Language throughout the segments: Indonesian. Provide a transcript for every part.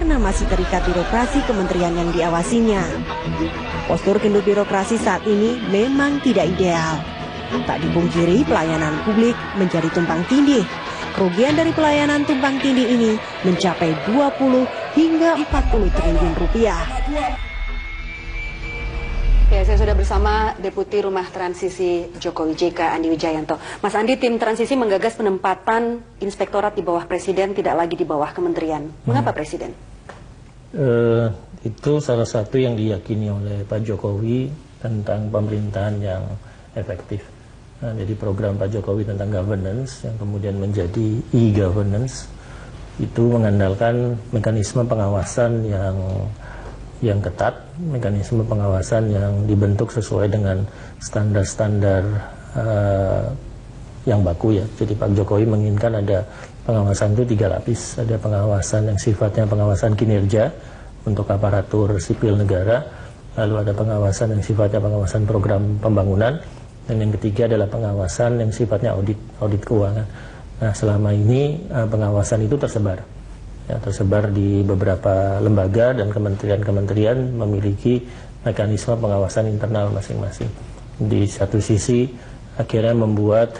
karena masih terikat birokrasi kementerian yang diawasinya. Postur kendut birokrasi saat ini memang tidak ideal. Tak dipungkiri pelayanan publik menjadi tumpang tindih. Kerugian dari pelayanan tumpang tindih ini mencapai 20 hingga 40 triliun rupiah. Ya, saya sudah bersama Deputi Rumah Transisi Jokowi JK Andi Wijayanto. Mas Andi, tim transisi menggagas penempatan inspektorat di bawah Presiden, tidak lagi di bawah kementerian. Mengapa Presiden? Itu salah satu yang diyakini oleh Pak Jokowi tentang pemerintahan yang efektif. Nah, jadi program Pak Jokowi tentang governance yang kemudian menjadi e-governance itu mengandalkan mekanisme pengawasan yang ketat, mekanisme pengawasan yang dibentuk sesuai dengan standar-standar yang baku ya. Jadi Pak Jokowi menginginkan ada pengawasan itu 3 lapis. Ada pengawasan yang sifatnya pengawasan kinerja untuk aparatur sipil negara, lalu ada pengawasan yang sifatnya pengawasan program pembangunan, dan yang ketiga adalah pengawasan yang sifatnya audit keuangan. Nah, selama ini pengawasan itu tersebar. Ya, tersebar di beberapa lembaga dan kementerian-kementerian memiliki mekanisme pengawasan internal masing-masing. Di satu sisi akhirnya membuat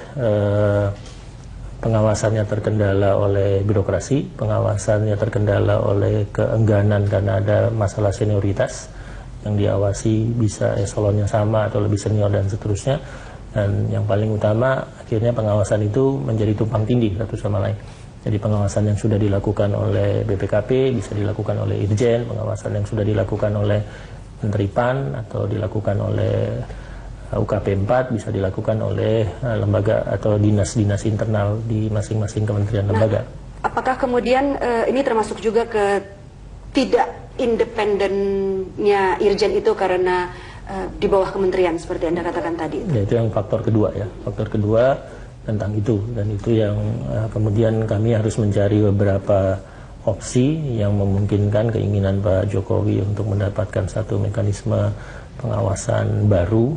pengawasannya terkendala oleh birokrasi, pengawasannya terkendala oleh keengganan karena ada masalah senioritas yang diawasi bisa eselonnya sama atau lebih senior dan seterusnya. Dan yang paling utama akhirnya pengawasan itu menjadi tumpang tindih satu sama lain. Jadi pengawasan yang sudah dilakukan oleh BPKP bisa dilakukan oleh Irjen, pengawasan yang sudah dilakukan oleh Menteri PAN atau dilakukan oleh UKP 4 bisa dilakukan oleh lembaga atau dinas-dinas internal di masing-masing kementerian lembaga. Apakah kemudian ini termasuk juga ke tidak independennya Irjen itu karena di bawah kementerian seperti Anda katakan tadi? Ya, itu yang faktor kedua ya. Faktor kedua tentang itu, dan itu yang kemudian kami harus mencari beberapa opsi yang memungkinkan keinginan Pak Jokowi untuk mendapatkan satu mekanisme pengawasan baru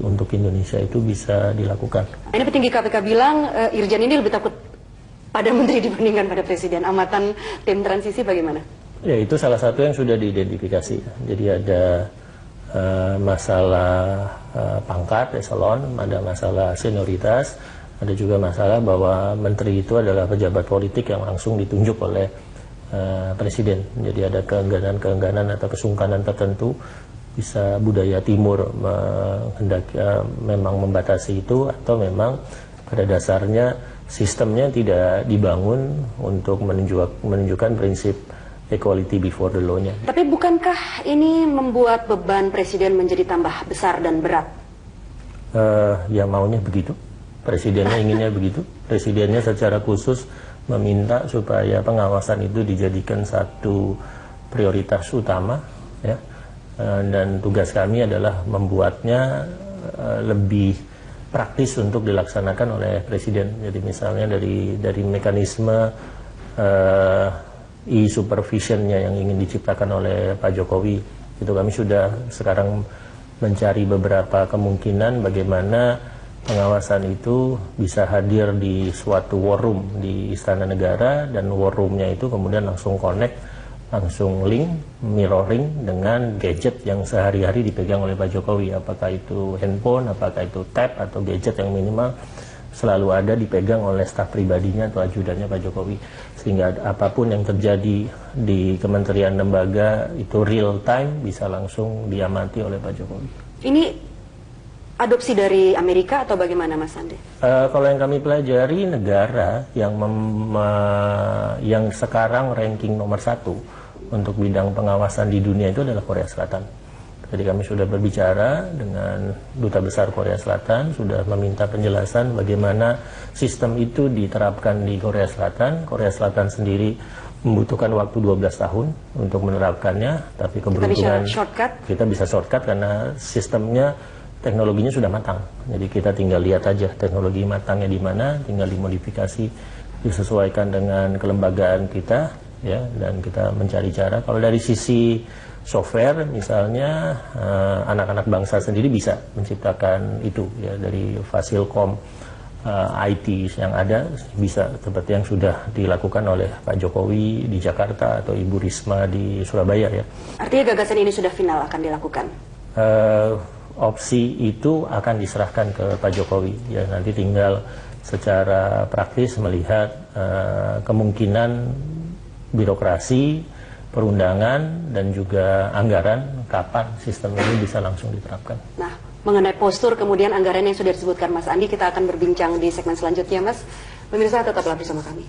untuk Indonesia itu bisa dilakukan. Ini petinggi KPK bilang Irjen ini lebih takut pada menteri dibandingkan pada presiden. Amatan tim transisi bagaimana? Ya, itu salah satu yang sudah diidentifikasi. Jadi ada masalah pangkat eselon, ada masalah senioritas, ada juga masalah bahwa menteri itu adalah pejabat politik yang langsung ditunjuk oleh presiden. Jadi ada keengganan atau kesungkanan tertentu, bisa budaya timur memang membatasi itu, atau memang pada dasarnya sistemnya tidak dibangun untuk menunjukkan prinsip equality before the law-nya. Tapi bukankah ini membuat beban presiden menjadi tambah besar dan berat? Ya maunya begitu. Presidennya inginnya begitu. Presidennya secara khusus meminta supaya pengawasan itu dijadikan satu prioritas utama, ya. Dan tugas kami adalah membuatnya lebih praktis untuk dilaksanakan oleh presiden. Jadi misalnya dari mekanisme e-supervisionnya yang ingin diciptakan oleh Pak Jokowi, itu kami sudah sekarang mencari beberapa kemungkinan bagaimana pengawasan itu bisa hadir di suatu war room di Istana Negara, dan war roomnya itu kemudian langsung connect, langsung link, mirroring dengan gadget yang sehari-hari dipegang oleh Pak Jokowi. Apakah itu handphone, apakah itu tab, atau gadget yang minimal selalu ada dipegang oleh staf pribadinya atau ajudannya Pak Jokowi. Sehingga apapun yang terjadi di kementerian lembaga itu real time, bisa langsung diamati oleh Pak Jokowi. Ini adopsi dari Amerika atau bagaimana, Mas Andi? Kalau yang kami pelajari, negara yang sekarang ranking nomor 1 untuk bidang pengawasan di dunia itu adalah Korea Selatan. Jadi kami sudah berbicara dengan Duta Besar Korea Selatan, sudah meminta penjelasan bagaimana sistem itu diterapkan di Korea Selatan. Korea Selatan sendiri membutuhkan waktu 12 tahun untuk menerapkannya, tapi keberuntungan kita bisa shortcut karena sistemnya, teknologinya sudah matang. Jadi kita tinggal lihat aja teknologi matangnya di mana, tinggal dimodifikasi, disesuaikan dengan kelembagaan kita, ya, dan kita mencari cara. Kalau dari sisi software misalnya, anak-anak bangsa sendiri bisa menciptakan itu, ya, dari Fasilkom IT yang ada bisa seperti yang sudah dilakukan oleh Pak Jokowi di Jakarta atau Ibu Risma di Surabaya ya. Artinya gagasan ini sudah final akan dilakukan? Opsi itu akan diserahkan ke Pak Jokowi ya, nanti tinggal secara praktis melihat kemungkinan birokrasi, perundangan dan juga anggaran kapan sistem ini bisa langsung diterapkan. Nah, mengenai postur kemudian anggaran yang sudah disebutkan Mas Andi, kita akan berbincang di segmen selanjutnya, Mas. Pemirsa tetaplah bersama kami.